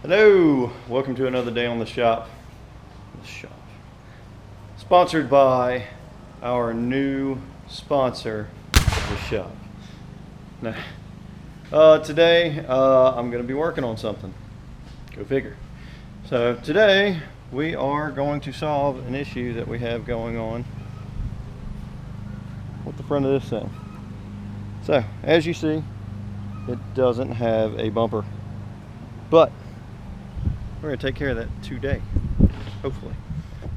Hello, welcome to another day on the shop. Sponsored by our new sponsor, the shop. Now, today I'm going to be working on something. Go figure. So today we are going to solve an issue that we have going on with the front of this thing. So as you see, it doesn't have a bumper, but we're going to take care of that today, hopefully.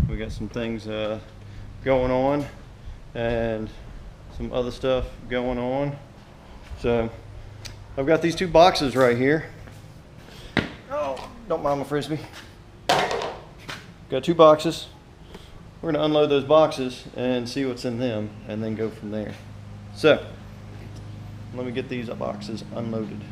We got some things going on and some other stuff going on. So I've got these two boxes right here. Oh, don't mind my Frisbee. Got two boxes. We're going to unload those boxes and see what's in them and then go from there. So let me get these boxes unloaded.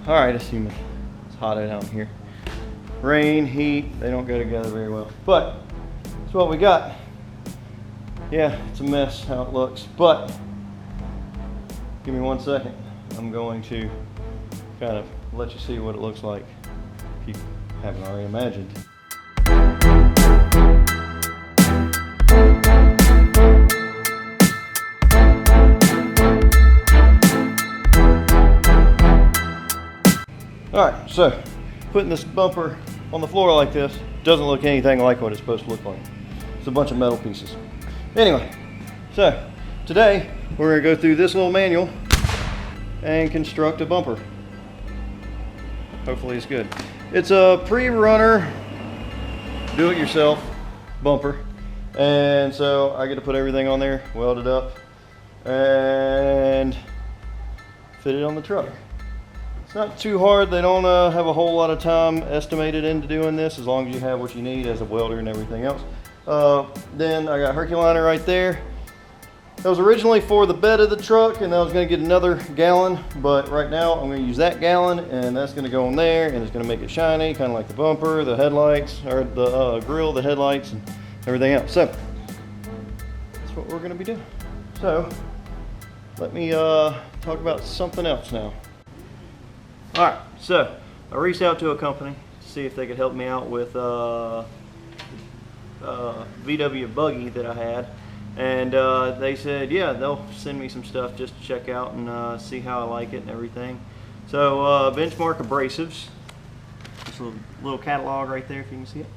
All right, it's humid. It's hot out here. Rain, heat, they don't go together very well. But that's what we got. Yeah, it's a mess how it looks, but give me 1 second. I'm going to kind of let you see what it looks like if you haven't already imagined. Alright, so putting this bumper on the floor like this doesn't look anything like what it's supposed to look like. It's a bunch of metal pieces. Anyway, so today we're going to go through this little manual and construct a bumper. Hopefully it's good. It's a Prerunner do-it-yourself bumper, and so I get to put everything on there, weld it up, and fit it on the truck. It's not too hard. They don't have a whole lot of time estimated into doing this, as long as you have what you need as a welder and everything else. Then I got Herculiner right there. That was originally for the bed of the truck, and I was going to get another gallon, but right now I'm going to use that gallon, and that's going to go in there, and it's going to make it shiny, kind of like the bumper, the headlights, or the grill, the headlights, and everything else. So that's what we're going to be doing. So let me talk about something else now. Alright, so I reached out to a company to see if they could help me out with VW buggy that I had, and they said yeah, they'll send me some stuff just to check out and see how I like it and everything. So BenchMark Abrasives, this little catalog right there if you can see it.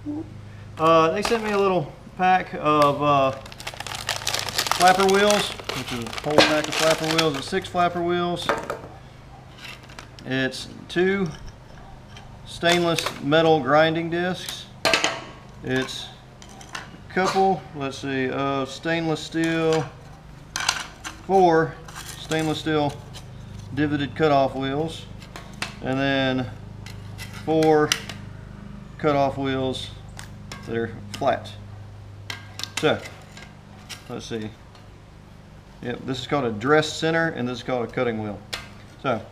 They sent me a little pack of flapper wheels, which is a whole pack of flapper wheels. It's 6 flapper wheels. It's 2 stainless metal grinding discs. It's a couple, let's see, stainless steel, 4 stainless steel divoted cutoff wheels, and then 4 cutoff wheels that are flat. So, let's see. Yep, this is called a dress center, and this is called a cutting wheel. So,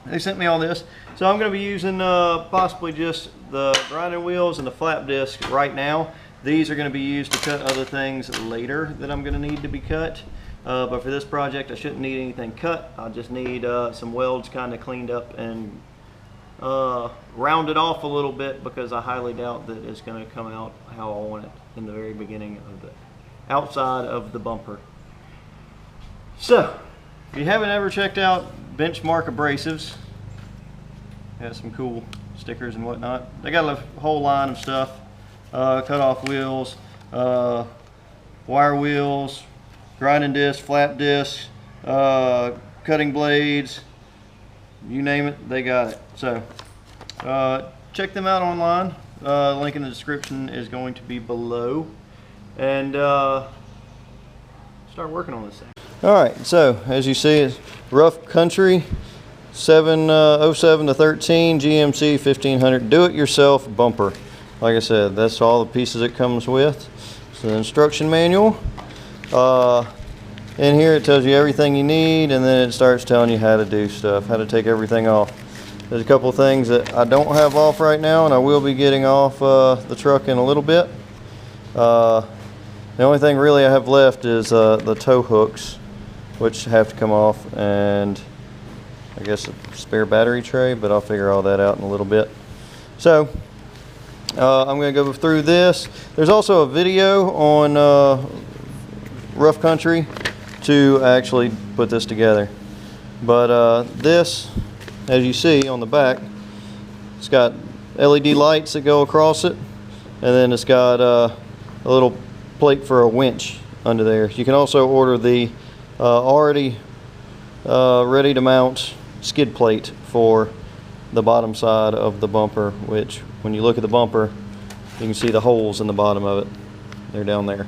they sent me all this, so I'm going to be using possibly just the grinding wheels and the flap disc right now. These are going to be used to cut other things later that I'm going to need to be cut, but for this project I shouldn't need anything cut. I just need some welds kind of cleaned up and rounded off a little bit, because I highly doubt that it's going to come out how I want it in the very beginning of the outside of the bumper. So if you haven't ever checked out BenchMark Abrasives, has some cool stickers and whatnot. They got a whole line of stuff, cut off wheels, wire wheels, grinding discs, flap discs, cutting blades, you name it, they got it. So check them out online. Link in the description is going to be below, and start working on this thing. All right, so as you see, it's rough country 07 to 13 GMC 1500 do-it-yourself bumper. Like I said, that's all the pieces it comes with. It's the instruction manual. In here it tells you everything you need, and then it starts telling you how to do stuff, how to take everything off. There's a couple of things that I don't have off right now, and I will be getting off the truck in a little bit. The only thing really I have left is the tow hooks, which have to come off, and I guess a spare battery tray, but I'll figure all that out in a little bit. So I'm going to go through this. There's also a video on rough country to actually put this together. But this, as you see on the back, it's got LED lights that go across it, and then it's got a little plate for a winch under there. You can also order the already ready to mount skid plate for the bottom side of the bumper, which when you look at the bumper you can see the holes in the bottom of it. They're down there.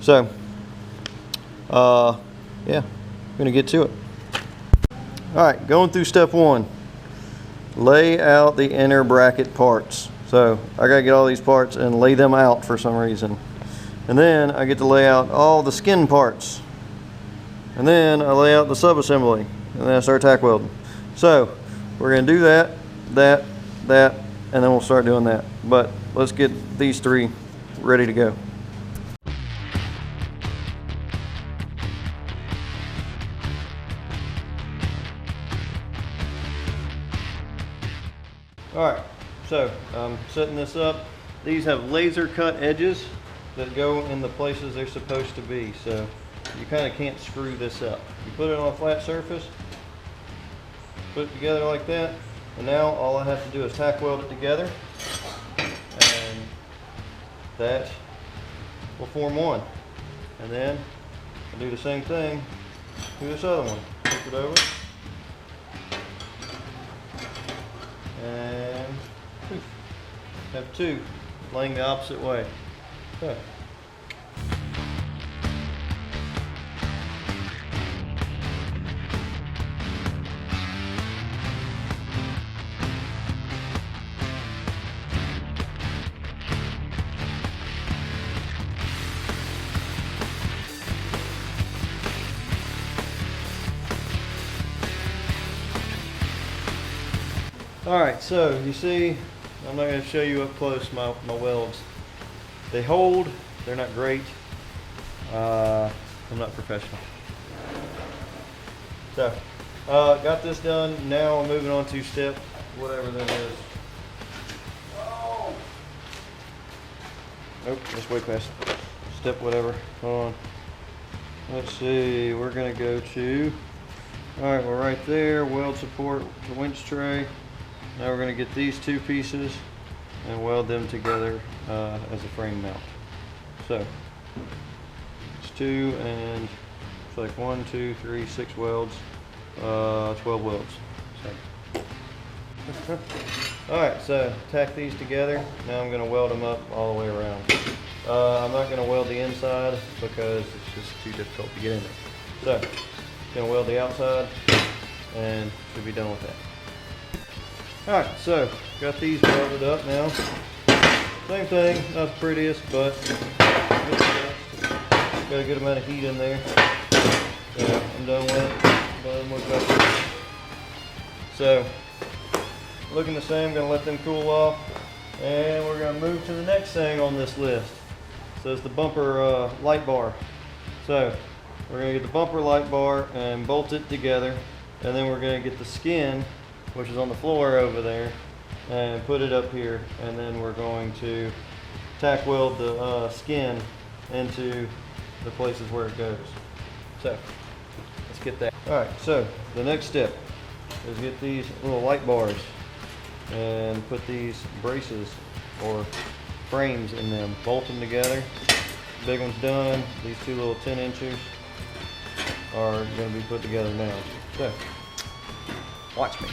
So yeah, I'm gonna get to it. All right, going through step one, lay out the inner bracket parts. So I gotta get all these parts and lay them out for some reason. And then I get to lay out all the skin parts. And then I lay out the sub-assembly, and then I start tack welding. So we're gonna do that, and then we'll start doing that. But let's get these three ready to go. All right, so I'm setting this up. These have laser cut edges that go in the places they're supposed to be. So you kind of can't screw this up. You put it on a flat surface, put it together like that, and now all I have to do is tack weld it together, and that will form one. And then I'll do the same thing to this other one. Flip it over, and poof, have two laying the opposite way. So. Alright, so you see, I'm not going to show you up close my welds. They hold, they're not great. I'm not professional. So, got this done. Now I'm moving on to step whatever that is. Oh! Nope, just way past step whatever. Hold on. Let's see, we're going to go to, alright, we're right there. Weld support, the winch tray. Now we're going to get these two pieces and weld them together as a frame mount. So it's 2 and it's like 1, 2, 3, 6 welds, 12 welds. So. Alright, so tack these together. Now I'm going to weld them up all the way around. I'm not going to weld the inside because it's just too difficult to get in there. So going to weld the outside and should be done with that. Alright, so got these welded up now. Same thing, not the prettiest, but got a good amount of heat in there. So I'm done with it. So looking the same, gonna let them cool off, and we're gonna move to the next thing on this list. So it's the bumper light bar. So we're gonna get the bumper light bar and bolt it together, and then we're gonna get the skin, which is on the floor over there, and put it up here, and then we're going to tack weld the skin into the places where it goes. So let's get that. All right, so the next step is get these little light bars and put these braces or frames in them, bolt them together. The big one's done. These two little 10 inchers are going to be put together now. So watch me.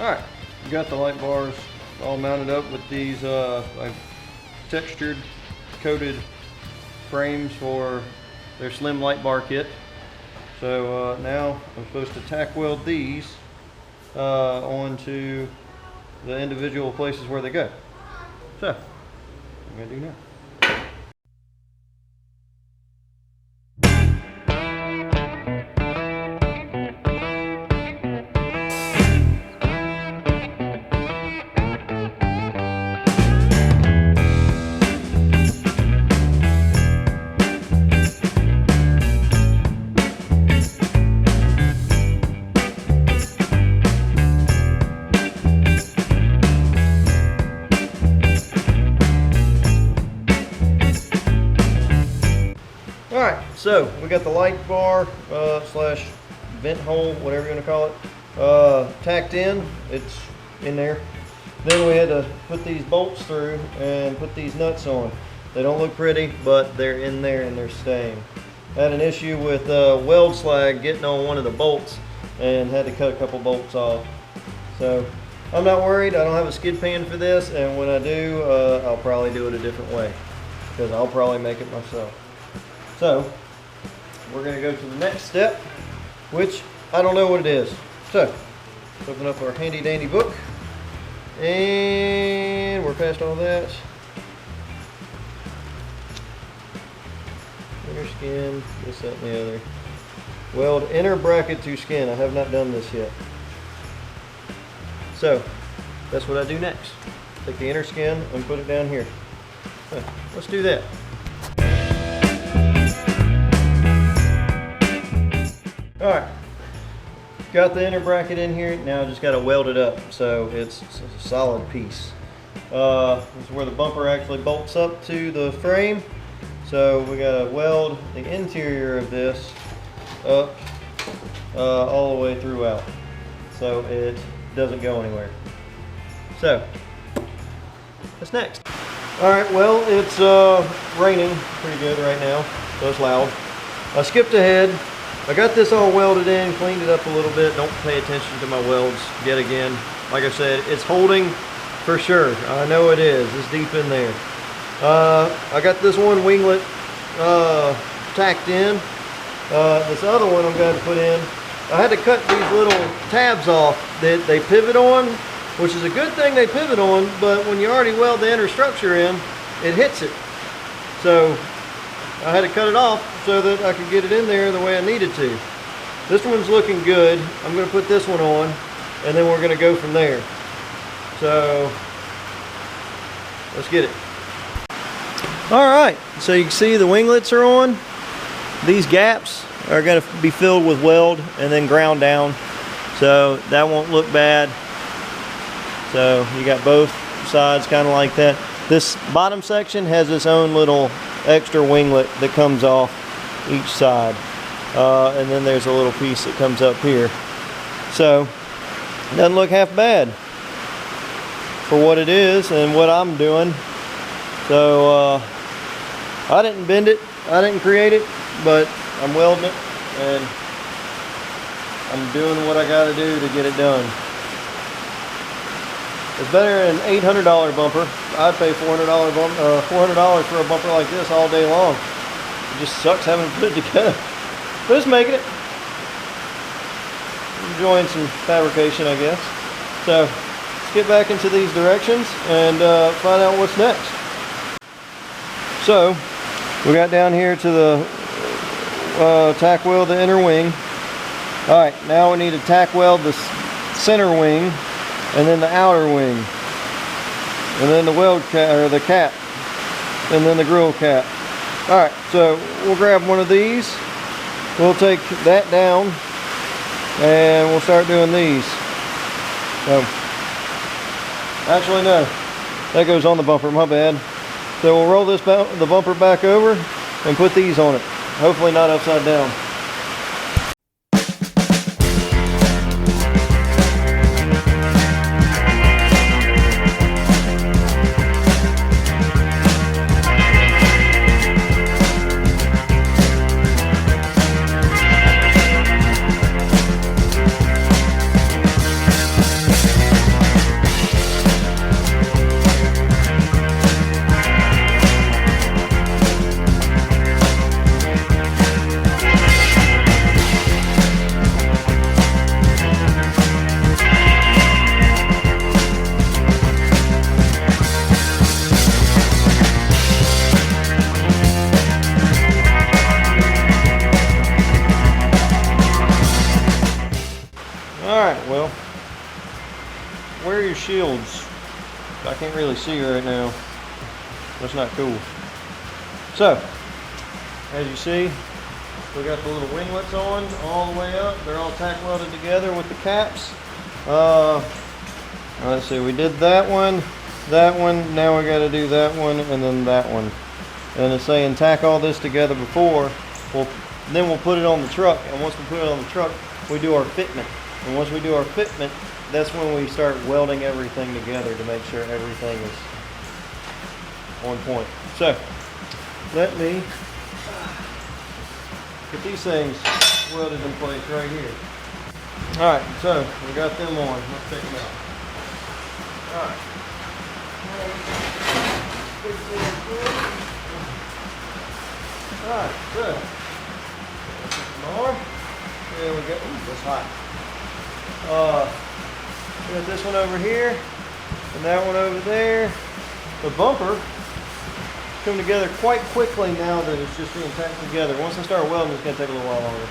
Alright, we got the light bars all mounted up with these like textured coated frames for their slim light bar kit. So now I'm supposed to tack weld these onto the individual places where they go. So, I'm gonna do now. Alright, so we got the light bar slash vent hole, whatever you want to call it, tacked in. It's in there. Then we had to put these bolts through and put these nuts on. They don't look pretty, but they're in there and they're staying. I had an issue with weld slag getting on one of the bolts and had to cut a couple bolts off. So I'm not worried. I don't have a skid pan for this, and when I do, I'll probably do it a different way because I'll probably make it myself. So we're going to go to the next step, which I don't know what it is. So let's open up our handy dandy book, and we're past all that. Inner skin, this, that, and the other. Weld inner bracket to skin. I have not done this yet. So that's what I do next. Take the inner skin and put it down here. So let's do that. Alright, got the inner bracket in here, now I just got to weld it up so it's a solid piece. This is where the bumper actually bolts up to the frame, so we got to weld the interior of this up all the way throughout so it doesn't go anywhere. So, what's next? Alright, well, it's raining pretty good right now, so it's loud. I skipped ahead. I got this all welded in, cleaned it up a little bit. Don't pay attention to my welds yet again. Like I said, it's holding for sure. I know it is. It's deep in there. I got this one winglet tacked in. This other one I'm going to put in. I had to cut these little tabs off that they pivot on, which is a good thing they pivot on, but when you already weld the inner structure in, it hits it. So I had to cut it off so that I could get it in there the way I needed to. This one's looking good. I'm going to put this one on, and then we're going to go from there. So let's get it. Alright, so you can see the winglets are on. These gaps are going to be filled with weld and then ground down, so that won't look bad. So you got both sides kind of like that. This bottom section has its own little extra winglet that comes off each side, and then there's a little piece that comes up here, so it doesn't look half bad for what it is and what I'm doing. So I didn't bend it, I didn't create it, but I'm welding it and I'm doing what I gotta do to get it done. It's better than an $800 bumper. I'd pay $400 for a bumper like this all day long. It just sucks having to put it together. But it's making it. Enjoying some fabrication, I guess. So let's get back into these directions and find out what's next. So we got down here to the tack weld the inner wing. All right, now we need to tack weld the center wing, and then the outer wing, and then the weld cap, or the cap, and then the grill cap. All right, so we'll grab one of these. We'll take that down, and we'll start doing these. So, actually, no, that goes on the bumper. My bad. So we'll roll the bumper back over and put these on it. Hopefully not upside down. shields. I can't really see right now. That's not cool. So, as you see, we got the little winglets on all the way up. They're all tack welded together with the caps. Let's see, we did that one, now we got to do that one, and then that one. And it's saying tack all this together before, then we'll put it on the truck. And once we put it on the truck, we do our fitment. And once we do our fitment, that's when we start welding everything together to make sure everything is on point. So, let me get these things welded in place right here. Alright, so we got them on. Let's take them out. Alright. Alright, so more. There we go. Ooh, that's hot. We got this one over here and that one over there. The bumper come together quite quickly now that it's just being tacked together. Once I start welding, it's going to take a little while longer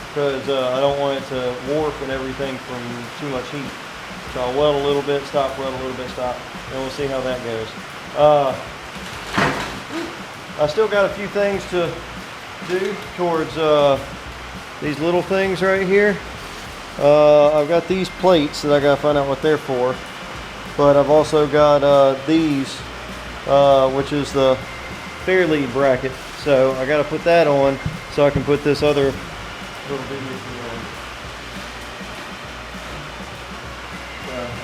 because I don't want it to warp and everything from too much heat. So I'll weld a little bit, stop, weld a little bit, stop, and we'll see how that goes. I still got a few things to do towards these little things right here. I've got these plates that I got to find out what they're for, but I've also got these, which is the fairlead bracket. So I got to put that on so I can put this other little bitty on.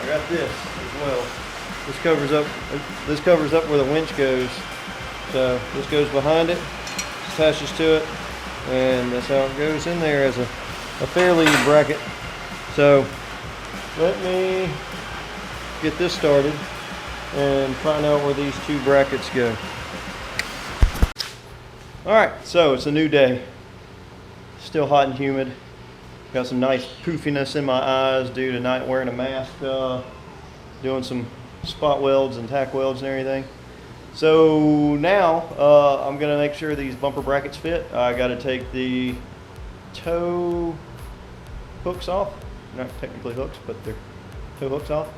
I got this as well. This covers up where the winch goes. So this goes behind it, attaches to it, and that's how it goes in there as a fairlead bracket. So let me get this started and find out where these two brackets go. Alright, so it's a new day. Still hot and humid. Got some nice poofiness in my eyes due to not wearing a mask, doing some spot welds and tack welds and everything. So now I'm going to make sure these bumper brackets fit. I got to take the toe hooks off. Not technically hooks, but they're toe hooks off.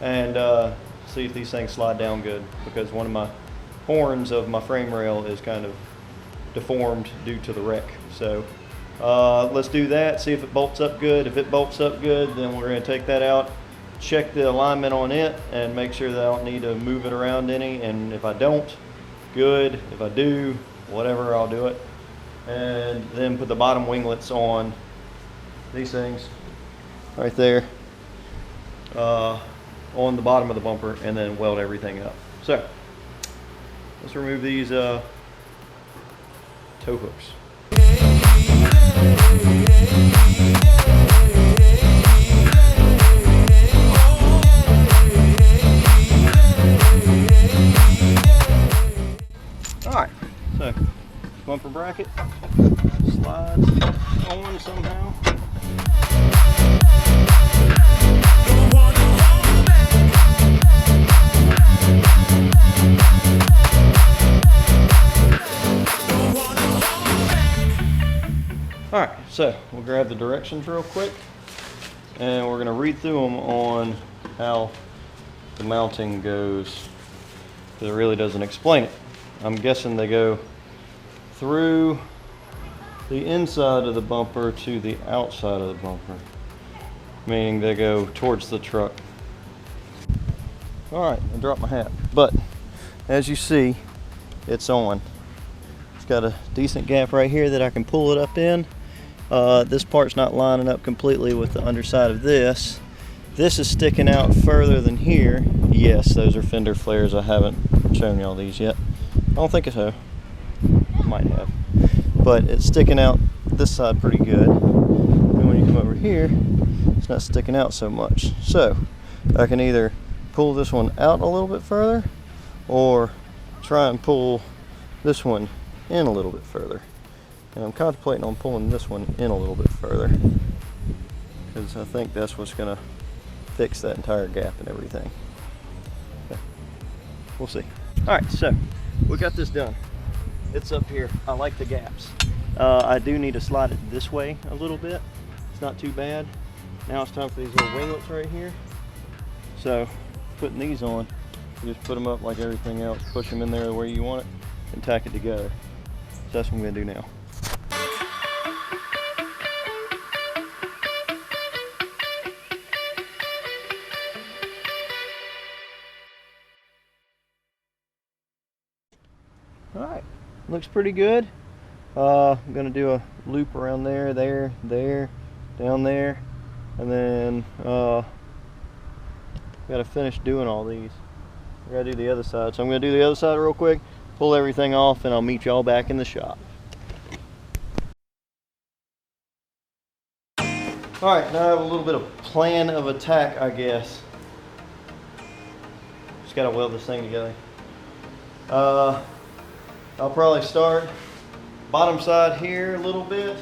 And see if these things slide down good, because one of my horns of my frame rail is kind of deformed due to the wreck. So let's do that, see if it bolts up good. If it bolts up good, then we're going to take that out, check the alignment on it, and make sure that I don't need to move it around any. And if I don't, good. If I do, whatever, I'll do it. And then put the bottom winglets on these things right there on the bottom of the bumper, and then weld everything up. So let's remove these toe hooks. Alright, so bumper bracket slides on somehow. Alright, so we'll grab the directions real quick and we're going to read through them on how the mounting goes, because it really doesn't explain it. I'm guessing they go through the inside of the bumper to the outside of the bumper, meaning they go towards the truck. Alright, I dropped my hat, but as you see, it's on. It's got a decent gap right here that I can pull it up in. This part's not lining up completely with the underside of this. This is sticking out further than here. Yes, those are fender flares. I haven't shown y'all these yet. I don't think so. I might have. But it's sticking out this side pretty good. And when you come over here, it's not sticking out so much. So I can either pull this one out a little bit further or try and pull this one in a little bit further. And I'm contemplating on pulling this one in a little bit further, because I think that's what's going to fix that entire gap and everything. Okay. We'll see. Alright, so we got this done. It's up here. I like the gaps. I do need to slide it this way a little bit. It's not too bad. Now it's time for these little winglets right here. So putting these on, you just put them up like everything else, push them in there where you want it, and tack it together. So that's what I'm going to do now. Alright, looks pretty good. I'm going to do a loop around there, down there, and then got to finish doing all these. I got to do the other side. So I'm going to do the other side real quick, pull everything off, and I'll meet y'all back in the shop. Alright, now I have a little bit of plan of attack, I guess. Just got to weld this thing together. I'll probably start bottom side here a little bit,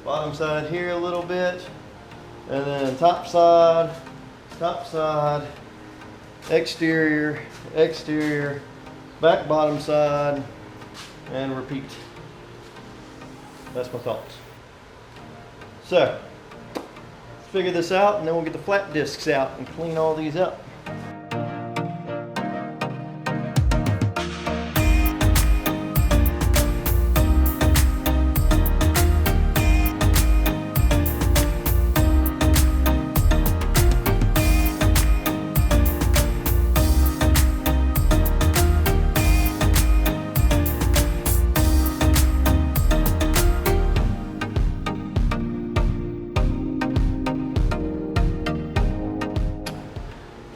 bottom side here a little bit, and then top side, exterior, exterior, back bottom side, and repeat. That's my thoughts. So, let's figure this out, and then we'll get the flat discs out and clean all these up.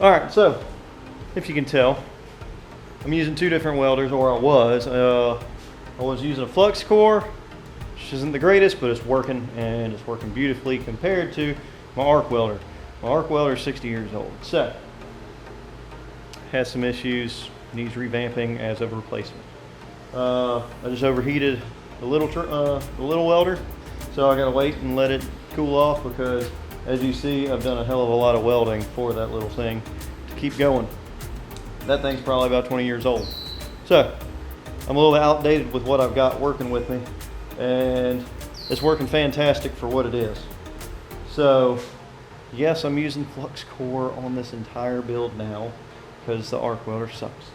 Alright, so if you can tell, I'm using two different welders, or I was using a flux core, which isn't the greatest, but it's working, and it's working beautifully compared to my arc welder. My arc welder is 60 years old, so has some issues, needs revamping as of replacement. I just overheated the little welder, so I gotta wait and let it cool off, because as you see, I've done a hell of a lot of welding for that little thing to keep going. That thing's probably about 20 years old. So, I'm a little outdated with what I've got working with me, and it's working fantastic for what it is. So, yes, I'm using flux core on this entire build now, because the arc welder sucks.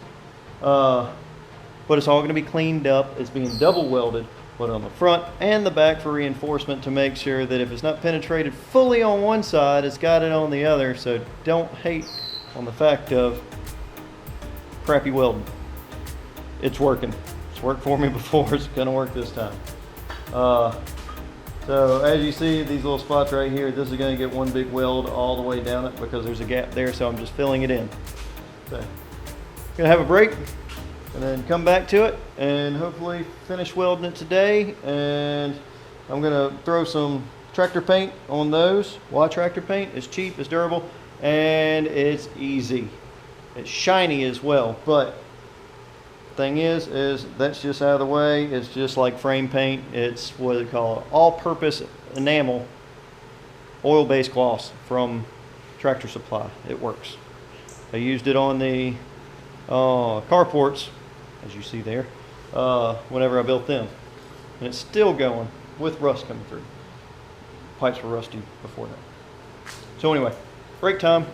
But it's all going to be cleaned up. It's being double welded, but on the front and the back for reinforcement, to make sure that if it's not penetrated fully on one side, it's got it on the other. So don't hate on the fact of crappy welding. It's working. It's worked for me before. It's going to work this time. So as you see, these little spots right here, this is going to get one big weld all the way down it, because there's a gap there, so I'm just filling it in. So, going to have a break, and then come back to it and hopefully finish welding it today. And I'm gonna throw some tractor paint on those. Why tractor paint? It's cheap, it's durable, and it's easy. It's shiny as well, but thing is that's just out of the way. It's just like frame paint. It's what they call it, all-purpose enamel, oil-based gloss from Tractor Supply. It works. I used it on the carports, as you see there, whenever I built them, and it's still going with rust coming through. Pipes were rusty before that. So anyway, break time.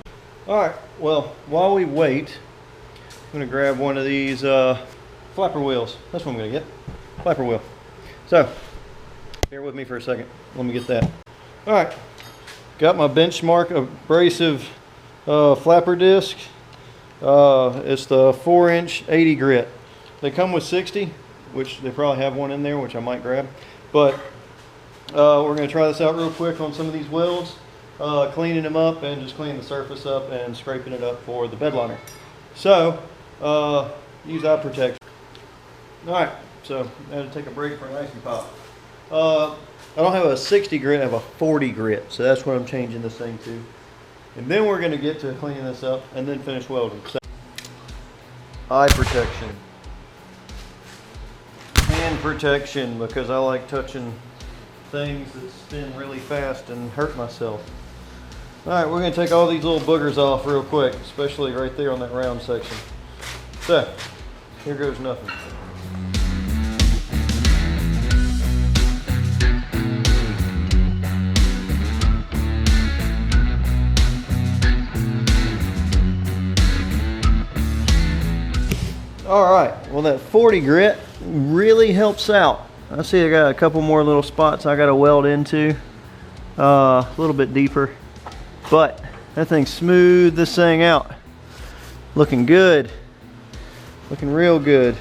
All right, well, while we wait, I'm gonna grab one of these flapper wheels. That's what I'm gonna get, flapper wheel. So bear with me for a second, let me get that. All right, got my BenchMark Abrasive flapper disc. It's the 4-inch 80 grit. They come with 60, which they probably have one in there, which I might grab. But we're going to try this out real quick on some of these welds, cleaning them up and just cleaning the surface up and scraping it up for the bed liner. So use eye protection. All right, so I had to take a break for an icy pop. I don't have a 60 grit, I have a 40 grit, so that's what I'm changing this thing to. And then we're going to get to cleaning this up and then finish welding. So, eye protection. Hand protection, because I like touching things that spin really fast and hurt myself. Alright, we're going to take all these little boogers off real quick, especially right there on that round section. So, here goes nothing. All right, well that 40 grit really helps out. I see I got a couple more little spots I got to weld into, a little bit deeper, but that thing smoothed this thing out. Looking good, looking real good.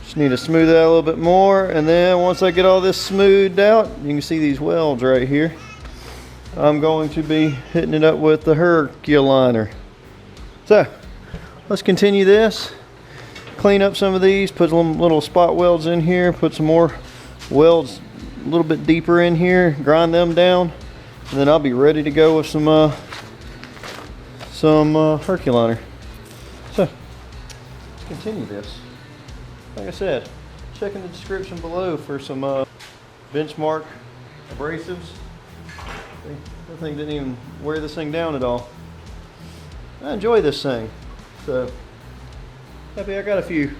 Just need to smooth it out a little bit more, and then once I get all this smoothed out, you can see these welds right here. I'm going to be hitting it up with the Herculiner. So let's continue this. Clean up some of these, put some little spot welds in here, put some more welds a little bit deeper in here, grind them down, and then I'll be ready to go with some Herculiner. So let's continue this. Like I said, check in the description below for some BenchMark Abrasives. That thing didn't even wear this thing down at all. I enjoy this thing, so happy I got a few.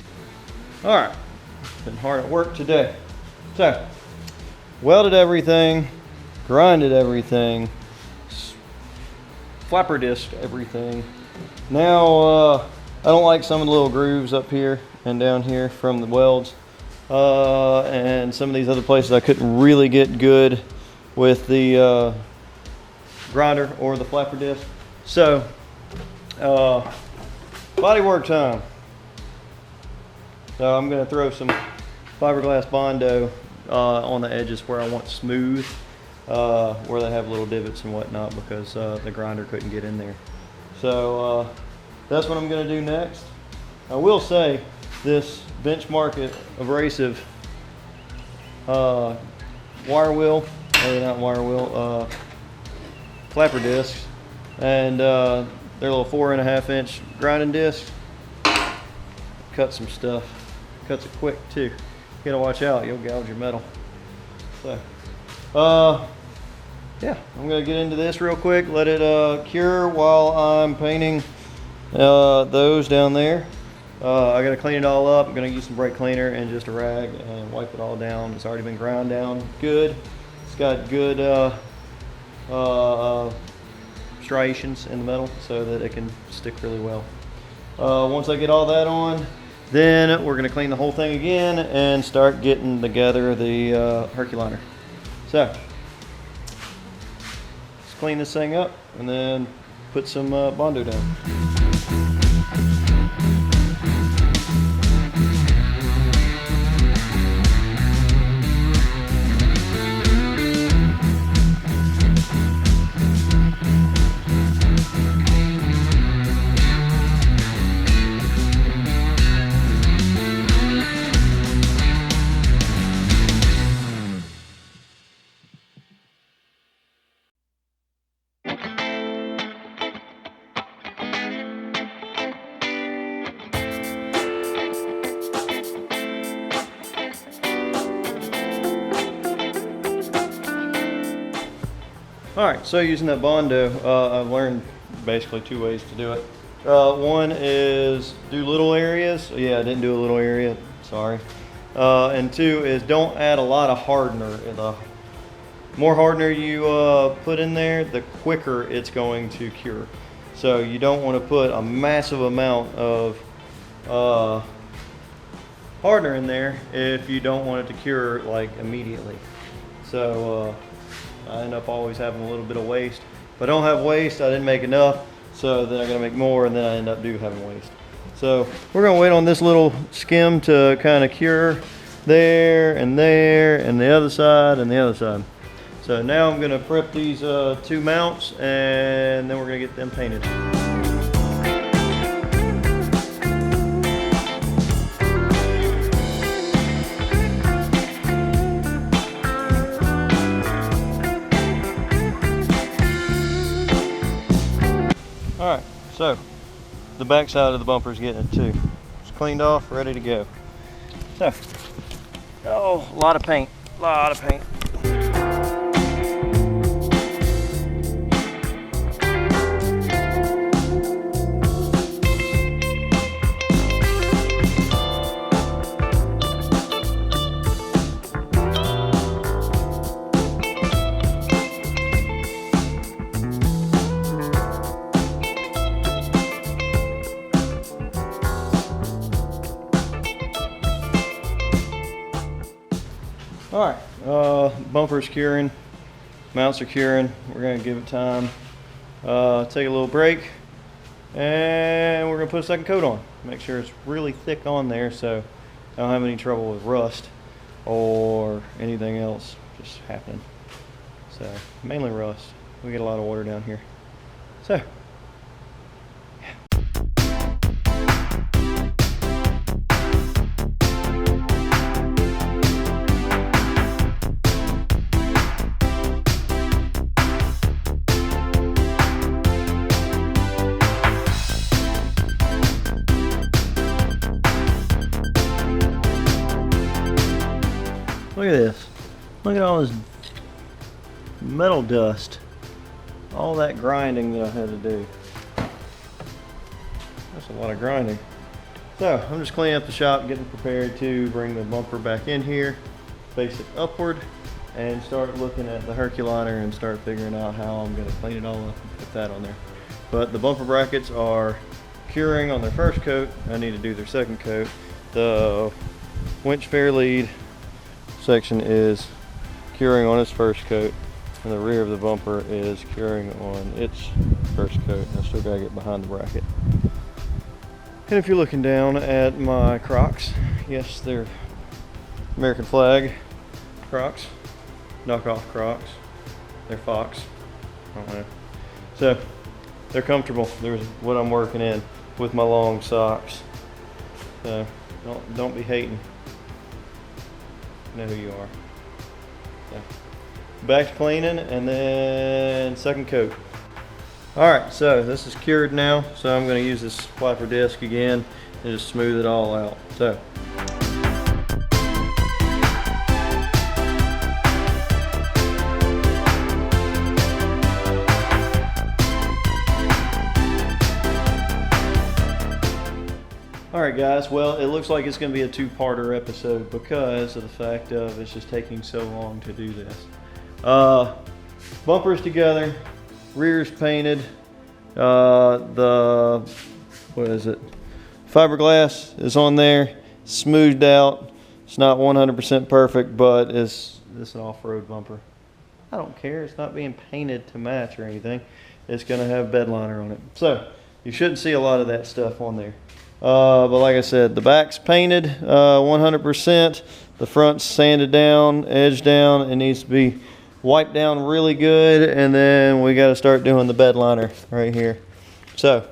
All right, been hard at work today. So, welded everything, grinded everything, flapper disc everything. Now, I don't like some of the little grooves up here and down here from the welds. And some of these other places I couldn't really get good with the grinder or the flapper disc. So, bodywork time. So I'm going to throw some fiberglass Bondo on the edges where I want smooth, where they have little divots and whatnot, because the grinder couldn't get in there. So that's what I'm going to do next. I will say this BenchMark Abrasive wire wheel, or not wire wheel, flapper discs, and their little 4.5 inch grinding discs cut some stuff. Cuts it quick too. You gotta watch out, you'll gouge your metal. So yeah, I'm gonna get into this real quick, let it cure while I'm painting those down there. I gotta clean it all up. I'm gonna use some brake cleaner and just a rag and wipe it all down. It's already been ground down good. It's got good striations in the metal so that it can stick really well. Once I get all that on, then we're going to clean the whole thing again and start getting together the Herculiner. So let's clean this thing up and then put some Bondo down. Alright, so using that Bondo, I've learned basically two ways to do it. One is do little areas. Yeah, I didn't do a little area, sorry. And two is don't add a lot of hardener. The more hardener you put in there, the quicker it's going to cure. So you don't want to put a massive amount of hardener in there if you don't want it to cure like immediately. So I end up always having a little bit of waste. If I don't have waste, I didn't make enough, so then I gotta make more, and then I end up having waste. So we're gonna wait on this little skim to kind of cure there, and the other side, and the other side. So now I'm gonna prep these two mounts, and then we're gonna get them painted. Alright, so the back side of the bumper is getting it too. It's cleaned off, ready to go. So, oh, a lot of paint, a lot of paint. All right, bumper's curing, mounts are curing. We're gonna give it time, take a little break, and we're gonna put a second coat on. Make sure it's really thick on there so I don't have any trouble with rust or anything else just happening. So mainly rust. We get a lot of water down here. So. Look at this. Look at all this metal dust. All that grinding that I had to do. That's a lot of grinding. So I'm just cleaning up the shop, getting prepared to bring the bumper back in here, face it upward, and start looking at the Herculiner and start figuring out how I'm going to clean it all up and put that on there. But the bumper brackets are curing on their first coat. I need to do their second coat. The winch fair lead section is curing on its first coat, and the rear of the bumper is curing on its first coat. I still gotta get behind the bracket. And if you're looking down at my Crocs, yes, they're American flag Crocs, knockoff Crocs. They're Fox. I don't know. So they're comfortable. There's what I'm working in with my long socks. So don't be hating. Know who you are. Yeah. Back to cleaning and then second coat. Alright, so this is cured now, so I'm going to use this wiper disc again and just smooth it all out. So Alright guys, well it looks like it's going to be a two-parter episode because of the fact of it's just taking so long to do this. Bumper's together, rear's painted, the, what is it, fiberglass is on there, smoothed out. It's not 100% perfect, but it's an off-road bumper. I don't care, it's not being painted to match or anything. It's going to have bed liner on it. So, you shouldn't see a lot of that stuff on there. But like I said, the back's painted 100%. The front's sanded down, edged down. It needs to be wiped down really good, and then we got to start doing the bed liner right here. So,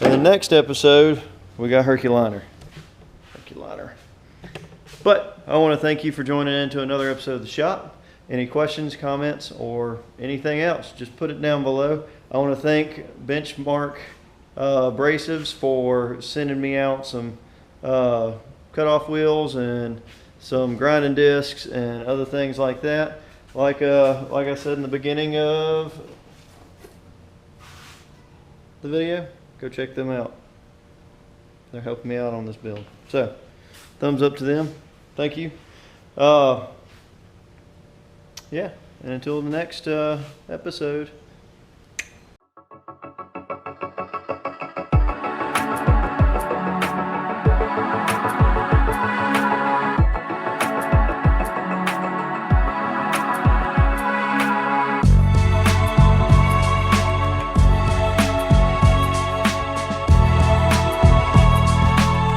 in the next episode, we got Herculiner. But I want to thank you for joining into another episode of The Shop. Any questions, comments, or anything else, just put it down below. I want to thank BenchMark Abrasives for sending me out some cut-off wheels and some grinding discs and other things like that. Like I said in the beginning of the video, go check them out. They're helping me out on this build. So, thumbs up to them. Thank you. Yeah, and until the next episode.